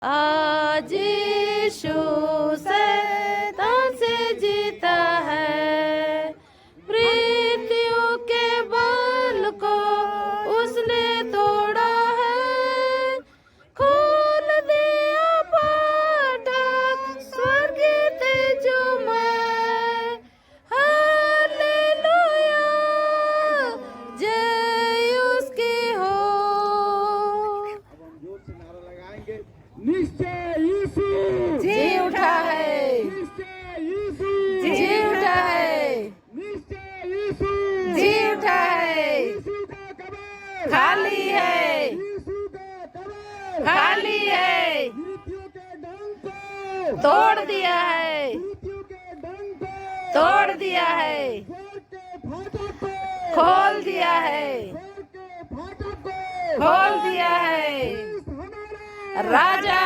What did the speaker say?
आज यीशु शैतान से जीता है, मृत्यु के बल को उसने तोड़ा है, खोल दिया फाटक स्वर्ग तेजोमय। हालेलुया, जय उसकी हो। निश्चय यीशु जी उठा है, निश्चय यीशु जी उठा है, निश्चय यीशु जी उठा है। यीशु का कब्र खाली है, यीशु का कब्र खाली है, मृत्यु के डंक को तोड़ दिया है, मृत्यु के डंक को तोड़ दिया है, स्वर्ग के फाटक को खोल दिया है, स्वर्ग के फाटक को खोल दिया है। हमारा राजा